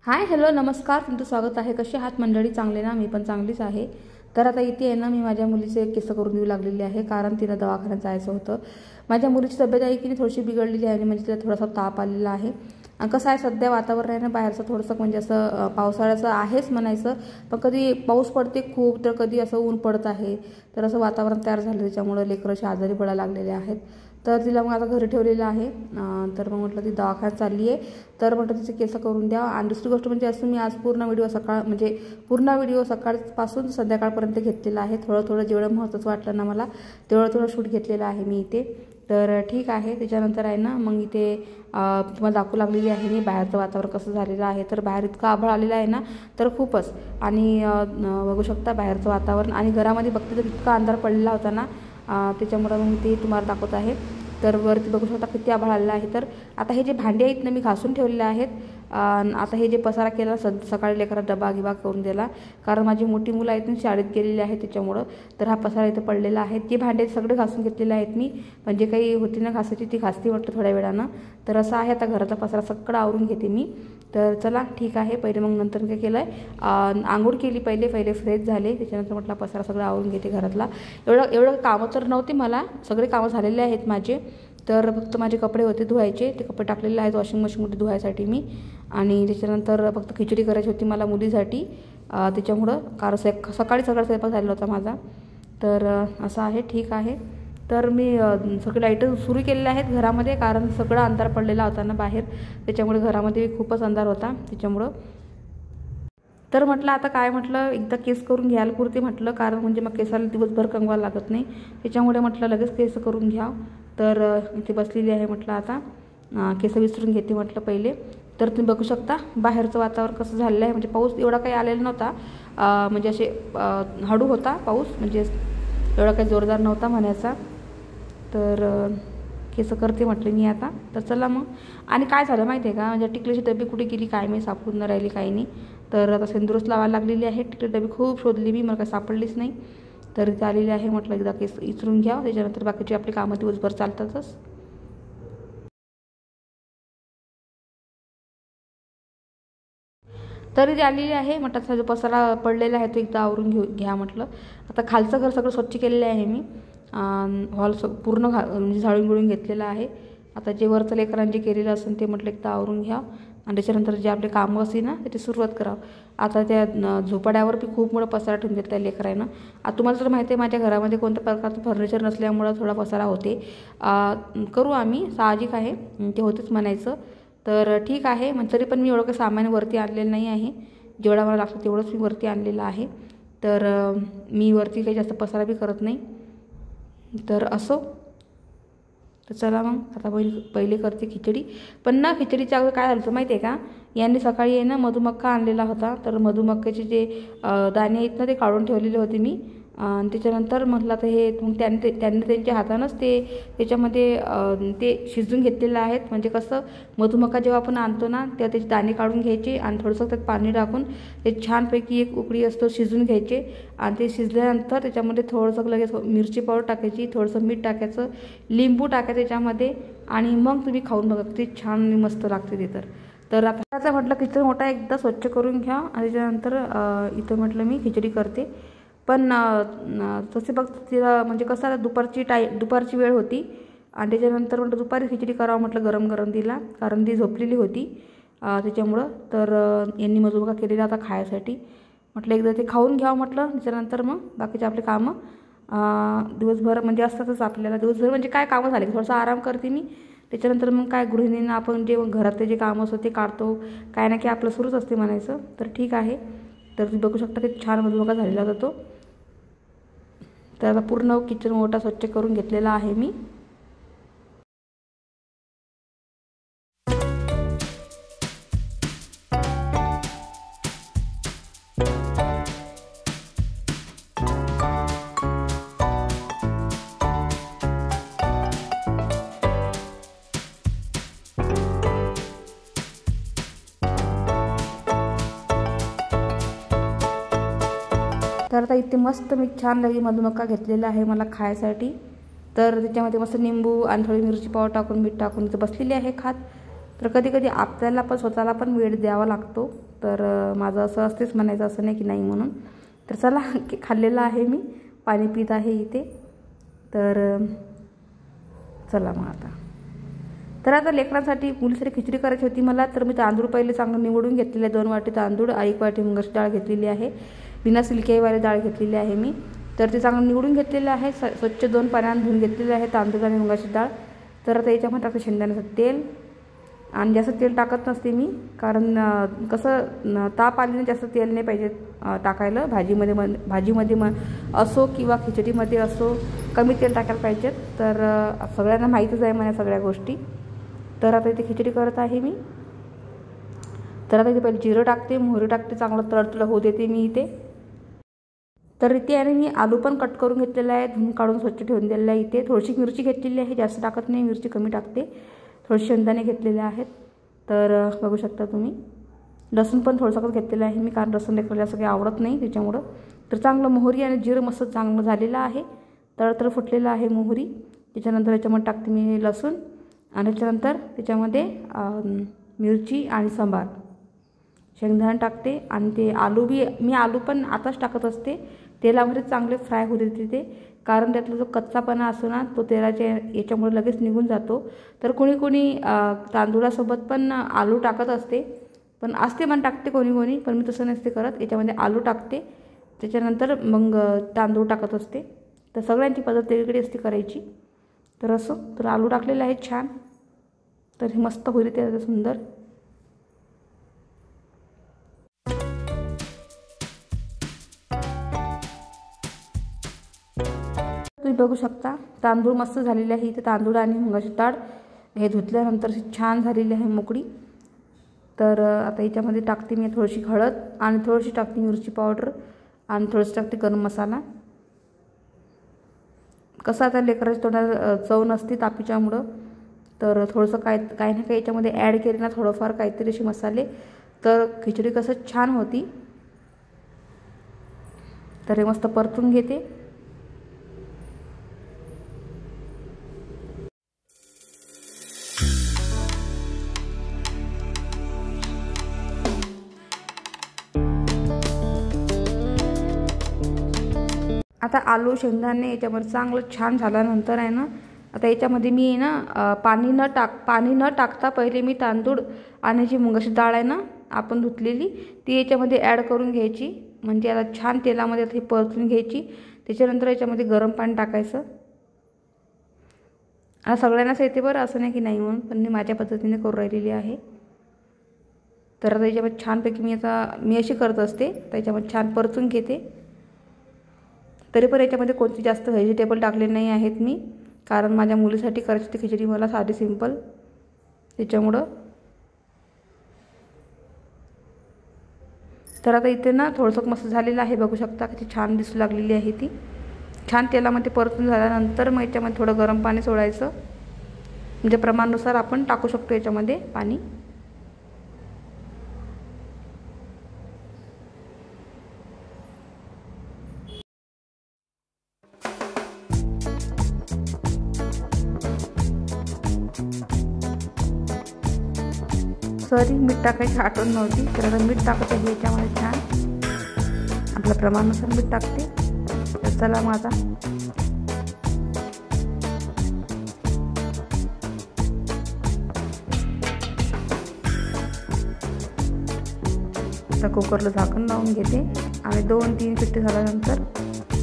Hi hello नमस्कार, तुमचं स्वागत आहे. कसे आहात मंडळी? चांगले ना? मी पण चांगलीच आहे. तर आता इथे आहे ना, मी माझ्या मुलीचे केस करून देऊ लागलेली आहे, कारण तिला दवाखान्यात जायचं होतं. माझ्या मुलीची तब्येत आहे की थोडीशी बिघडलेली आहे आणि म्हणजे तिला थोडासा ताप आलेला आहे. कसं आहे, सध्या वातावरण आहे ना बाहेरचं थोडंसं म्हणजे असं पावसाळ्याचं आहेच म्हणायचं, पण कधी पाऊस पडते खूप तर कधी असं ऊन पडत आहे. तर असं वातावरण तयार झालं, त्याच्यामुळे लेकरं आजारी पडायला लागलेले आहेत. तर तिला मग आता घरी ठेवलेलं आहे. तर मग म्हटलं ती दवाखान्यात चालली आहे, तर म्हटलं तिचे केस करून द्या. आणि दुसरी गोष्ट म्हणजे असं मी आज पूर्ण व्हिडिओ सकाळपासून संध्याकाळपर्यंत घेतलेला आहे. थोडं जेवढं महत्त्वाचं वाटलं ना मला तेवढं शूट घेतलेलं आहे मी इथे. तर ठीक आहे. त्याच्यानंतर आहे ना, मग इथे तुम्हाला दाखवू लागलेली आहे मी बाहेरचं वातावरण कसं झालेलं आहे. तर बाहेर इतकं आभाळ आलेलं आहे ना, तर खूपच. आणि बघू शकता बाहेरचं वातावरण. आणि घरामध्ये बघते तर इतका अंधार पडलेला होता ना, त्याच्यामुळं मग ते तुम्हाला दाखवत आहे. तर वरती बघू शकता किती आभाळ आलेलं आहे. तर आता हे जे भांडे आहेत ना, मी घासून ठेवलेले आहेत. आता हे जे पसारा केला सकाळी लेकरा डबा गिबा करून दिला, कारण माझी मोठी मुलं आहेत ना शाळेत गेलेली आहेत, त्याच्यामुळं तर हा पसारा इथं पडलेला आहे. ते भांडे सगळे घासून घेतलेले आहेत मी, म्हणजे काही होती ना घासायची ती घासती वाटतं थोड्या वेळानं. तर असं आहे, आता घराचा पसारा सगळं आवरून घेते मी. तर चला ठीक आहे. पहिले मग नंतर काय केलं आहे, आंघोळ केली, पहिले फ्रेश झाले. त्याच्यानंतर म्हटलं पसारा सगळं आवरून घेते घरातला. एवढं कामं तर नव्हते मला, सगळे कामं झालेले आहेत माझे. तर फक्त माझे कपडे होते धुवायचे, ते कपडे टाकलेले आहेत वॉशिंग मशीनमध्ये धुवायसाठी मी. आणि त्याच्यानंतर फक्त खिचडी करायची होती मला मुलीसाठी, त्याच्यामुळं कारण सकाळी सगळा स्वयंपाक झालेला होता माझा. तर असं आहे, ठीक आहे. तर मी सगळे लाईटं सुरू केलेले आहेत घरामध्ये, कारण सगळा अंधार पडलेला होता ना बाहेर, त्याच्यामुळे घरामध्ये खूपच अंधार होता त्याच्यामुळं. तर म्हटलं आता काय, म्हटलं एकदा केस करून घ्यायला पुरते म्हटलं, कारण म्हणजे मग केसाला दिवसभर कंगवा लागत नाही, त्याच्यामुळे म्हटलं लगेच केस करून घ्या. तर इथे बसलेली आहे, म्हटलं आता केस विसरून घेते म्हटलं पहिले. तर तुम्ही बघू शकता बाहेरचं वातावरण कसं झालेलं आहे. म्हणजे पाऊस एवढा काही आलेला नव्हता, म्हणजे असे हळू होता पाऊस, म्हणजे एवढा काही जोरदार नव्हता म्हणायचा. तर केस करते म्हटलं मी आता. तर चला मग. आणि काय झालं माहिती आहे का, म्हणजे टिकलीची डबी कुठे गेली काय मी, सापडून न राहिली काही नाही. तर आता सेंदूरच लावायला लागलेली आहे. टिकली डबी खूप शोधली मी, मला काही सापडलीच नाही. तर इथे आलेली आहे. म्हटलं एकदा केस इचरून घ्या, त्याच्यानंतर बाकीची आपली कामं दिवसभर चालतातच. तरी ती आलेली आहे. म्हटलं जो पसारा पडलेला आहे तो एकदा आवरून घ्या म्हटलं. आता खालचं घर सगळं स्वच्छ केलेलं आहे मी, हॉल पूर्ण म्हणजे झाडून बिळून घेतलेलं आहे. आता जे वरचं लेकरांनी केलेलं असेल ते म्हटलं एकदा आवरून घ्या, आणि त्याच्यानंतर जे आपले कामं असतील ना त्याची सुरुवात करावं. आता त्या झोपाड्यावर बी खूप मोठा पसारा ठेवून घेतला आहे लेकरांना. आता तुम्हाला तर माहिती आहे माझ्या घरामध्ये कोणत्या प्रकारचं फर्निचर नसल्यामुळं थोडा पसारा होते. करू आम्ही, साहजिक आहे, ते होतेच म्हणायचं. तर ठीक आहे. मग तरी पण मी एवढं काही सामान वरती आणलेलं नाही आहे, जेवढा मला लागतं तेवढंच मी वरती आणलेलं आहे. तर मी वरती काही जास्त पसारा बी करत नाही. तर असो. तर चला मग आता पहिले करते खिचडी. पण ना खिचडीच्या अगोदर काय झालं होतं माहिती आहे का, यांनी सकाळी आहे ना मधुमक्का आणलेला होता. तर मधुमक्क्याचे जे दाणे आहेत ना ते काढून ठेवलेले होते मी. आणि त्याच्यानंतर म्हटलं आता हे मग त्यांनी त्यांच्या हातानंच त्याच्यामध्ये ते शिजून घेतलेलं आहेत. म्हणजे कसं, मधुमक्का जेव्हा आपण आणतो ना तेव्हा त्याचे दाणे काढून घ्यायचे आणि थोडंसं त्यात पाणी टाकून ते छानपैकी एक उकळी असतो शिजून घ्यायचे. आणि ते शिजल्यानंतर त्याच्यामध्ये थोडंसं लगेच मिरची पावडर टाकायची, थोडंसं मीठ टाकायचं, लिंबू टाकायचं त्याच्यामध्ये, आणि मग तुम्ही खाऊन बघा किती छान आणि मस्त लागते ते. तर आता म्हटलं किचन मोठा एकदा स्वच्छ करून घ्या, आणि त्याच्यानंतर इथं म्हटलं मी खिचडी करते. पण तसे बघ तिला म्हणजे कसं आता दुपारची वेळ होती, आणि त्याच्यानंतर म्हटलं दुपारी खिचडी करावं म्हटलं गरम गरम तिला, कारण ती झोपलेली होती त्याच्यामुळं. तर यांनी मधुमक्का केलेला आता खायसाठी, म्हटलं एकदा ते खाऊन घ्यावं म्हटलं. त्याच्यानंतर मग बाकीचे आपले कामं दिवसभर म्हणजे असतातच आपल्याला. दिवसभर म्हणजे काय कामं झाले थोडासा आराम करते मी, त्याच्यानंतर मग काय गृहिणींना आपण जे घरातले जे कामं असतं ते काढतो, काय ना काय आपलं सुरूच असते म्हणायचं. तर ठीक आहे. तर तुम्ही बघू शकता की छान मधुमक्का झालेला होता तो. तर आता पूर्ण किचन मोठा स्वच्छ करून घेतलेला आहे मी. तर आता इथे मस्त मी छान लगी मधुमक्का घेतलेला आहे मला खायसाठी. तर त्याच्यामध्ये मस्त निंबू आणि थोडी मिरची पावडर टाकून मीठ टाकून इथं बसलेली आहे खात. तर कधी कधी आपल्याला पण स्वतःला पण वेळ द्यावा लागतो. तर माझं असं असतेच म्हणायचं, असं नाही की नाही म्हणून. तर चला खाल्लेलं आहे मी, पाणी पित आहे इथे. तर चला मग आता. तर आता लेकरांसाठी मुलीसाठी खिचडी करायची होती मला. तर मी तांदूळ पहिले चांगलं निवडून घेतलेले, 2 वाटी तांदूळ, 1 वाटी मुगाची डाळ घेतलेली आहे, बिना सिल्कीवाली डाळ घेतलेली आहे मी. तर ते चांगलं निवडून घेतलेलं आहे, स्वच्छ 2 पाण्याने धुवून घेतलेले आहे तांदूळ आणि मुगाची डाळ. तर आता याच्यामध्ये टाकते शेंगदाण्याचं तेल. आणि जास्त तेल टाकत नसते मी, कारण कसं ताप आल्याने जास्त तेल नाही पाहिजे टाकायला भाजीमध्ये असो किंवा खिचडीमध्ये असो, कमी तेल टाकायला पाहिजेत. तर सगळ्यांना माहीतच आहे मला सगळ्या गोष्टी. तर आता इथे खिचडी करत आहे मी. तर आता इथे पहिले जिरं टाकते, मोहरी टाकते, चांगलं तडतड होऊ देते मी इथे. तर इथे आहे मी आलू पण कट करून घेतलेला आहे, धुवून काढून स्वच्छ ठेवून दिलेला आहे. इथे थोडीशी मिरची घेतलेली आहे, जास्त टाकत नाही, मिरची कमी टाकते. थोडेसे शेंगदाणे घेतलेले आहेत. तर बघू शकता तुम्ही. लसूण पण थोडंसं घेतलेलं आहे मी, कारण लसूण लेकराला सगळे आवडत नाही त्याच्यामुळं. तर चांगलं मोहरी आणि जिरं मस्त चांगलं झालेलं आहे, तळतळ फुटलेलं आहे मोहरी. त्याच्यानंतर याच्यामध्ये टाकते मी लसूण आणि त्याच्यानंतर त्याच्यामध्ये मिरची आणि सांबार, शेंगदाणे टाकते. आणि ते मी आलू पण आताच टाकत असते, तेलामध्ये चांगले फ्राय होते तिथे, कारण त्यातला जो कच्चापणा असतो ना तो तेलाच्या याच्यामुळे लगेच निघून जातो. तर कोणी तांदूळासोबत पण आलू टाकत असते, पण टाकते कोणी, पण मी तसं नसते करत. याच्यामध्ये आलू टाकते, त्याच्यानंतर मग तांदूळ टाकत असते. तर सगळ्यांची पद्धत वेगळी असते करायची. तर असं, तर आलू टाकलेलं आहे छान. तर हे मस्त होईल ते सुंदर. तुम्ही बघू शकता तांदूळ मस्त झालेले आहे. इथे तांदूळ आणि मुगाची डाळ हे धुतल्यानंतर छान झालेली आहे मोकळी. तर आता याच्यामध्ये टाकते मी थोडीशी हळद आणि थोडीशी टाकते मिरची पावडर आणि थोडंसं टाकते गरम मसाला. कसं आता लेकराची थोडा चव नसते तापीच्यामुळं, तर थोडंसं काही ना काही याच्यामध्ये ॲड केले ना थोडंफार काहीतरी असे मसाले, तर खिचडी कसं छान होती. तर हे मस्त परतून घेते. आता आलू शेंगदाणे याच्यामध्ये चांगलं छान झाल्यानंतर आहे ना, आता याच्यामध्ये मी आहे ना पाणी न टाकता पहिले मी तांदूळ आणि जी मुगाची डाळ आहे ना आपण धुतलेली ती याच्यामध्ये ॲड करून घ्यायची. म्हणजे आता छान तेलामध्ये ती परतून घ्यायची. त्याच्यानंतर याच्यामध्ये गरम पाणी टाकायचं. आता सगळ्यांनाच येते बरं, असं नाही की नाही म्हणून, पण मी माझ्या पद्धतीने करून राहिलेली आहे. तर आता याच्यामध्ये छानपैकी मी अशी करत असते. त्याच्यामध्ये छान परतून घेते. तरी पण याच्यामध्ये कोणती जास्त व्हेजिटेबल टाकले नाही आहेत मी, कारण माझ्या मुलीसाठी करायची ती खिचडी मला साधी सिंपल, त्याच्यामुळं. तर आता इथे ना थोडंसं मस्त झालेलं आहे, बघू शकता किती छान दिसू लागलेली आहे ती. छान तेलामध्ये परतून झाल्यानंतर मग याच्यामध्ये थोडं गरम पाणी सोडायचं, म्हणजे प्रमाणानुसार आपण टाकू शकतो याच्यामध्ये पाणी. सॉरी, मीठ टाकायची आठवण नव्हती. तर आता मीठ टाकत आहे याच्यामध्ये छान, आपल्या प्रमाणानुसार मीठ टाकते. तर चला मग आता कुकरला झाकण लावून घेते आणि 2-3 शिट्टी झाल्यानंतर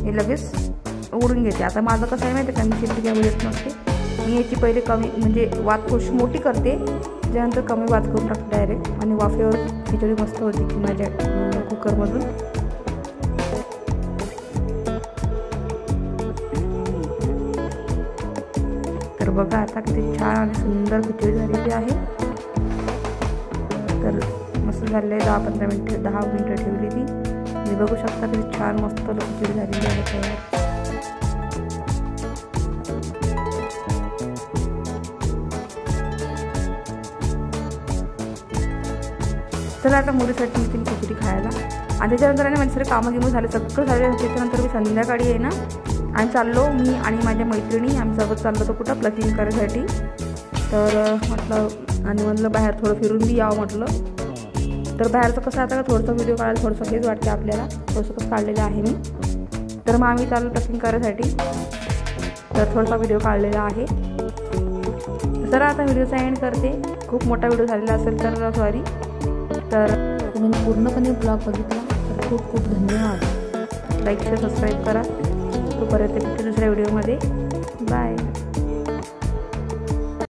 हे लगेच उडून घेते. आता माझं कसं आहे माहिती आहे का, मी शिट्टी काय येत नसते. मी याची पहिले कमी म्हणजे वात थोडीशी मोठी करते, त्यानंतर कमी वात करून टाकते डायरेक्ट, आणि वाफेवर खिचडी मस्त होती की माझ्या कुकरमधून. तर बघा आता किती छान आणि सुंदर खिचडी झालेली आहे. तर मस्त झालेलं आहे. 10 मिनिटं ठेवली ती. मी बघू शकता किती छान मस्त खिचडी झालेली आहे तयार. चला आता मुलीसाठी मी ती खिचडी खायला. आणि त्याच्यानंतर आहे माझे सगळे कामं झाले, सगळं झालं. त्याच्यानंतर मी संध्याकाळी आहे ना आणि चाललो मी आणि माझ्या मैत्रिणी, आम्ही सोबत चाललो होतो कुठं प्लकिंग करायसाठी. तर म्हटलं आणि म्हटलं बाहेर थोडं फिरून बी यावं म्हटलं. तर बाहेरचं कसं आता थोडंसं व्हिडिओ काढायला थोडंसं हेच वाटते आपल्याला, थोडंसं कसं काढलेलं आहे मी. तर मग आम्ही चालू ट्रेकिंग करायसाठी, तर थोडासा व्हिडिओ काढलेला आहे. तर आता व्हिडिओचा एंड करते. खूप मोठा व्हिडिओ झालेला असेल तर सॉरी. तर तुम्ही पूर्णपणे ब्लॉग बघितला तर खूप खूप धन्यवाद. लाईक शेअर सबस्क्राईब करा. तोपर्यंत दुसऱ्या व्हिडिओमध्ये बाय.